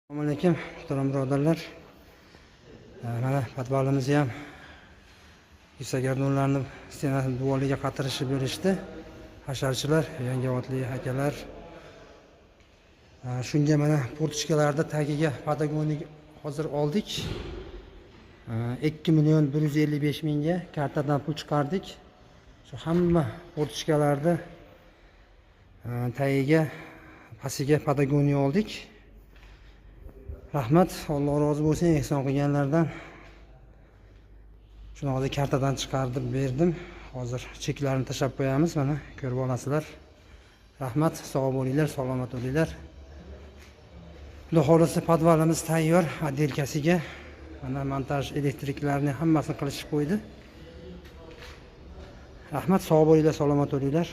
Assalomu alaykum, muhtaram birodarlar. Mana podvalimizni ham yusagardonlarni stena devoriga qatirishib berishdi. Hasharchilar, yangiotli akalar. Shunga mana portichkalarda tagiga patagonik hozir oldik. 2.155.000 ga kartadan pul chiqardik. Shu hamma portichkalarda tagiga pastiga patagoniya oldik. Rahmat, Alloh rozi bo'lsin ehson qilganlardan. Shuni hozir kartadan chiqarib berdim. Hozir cheklarini tashlab qo'yamiz, mana ko'rib olasizlar. Rahmat, sog' bo'linglar, salomat bo'linglar. Xudo xolasa podvalimiz tayyor, отделкasiga. Mana montaj elektriklarni hammasini qilishib qo'ydi. Rahmat, sog' bo'linglar, salomat bo'linglar.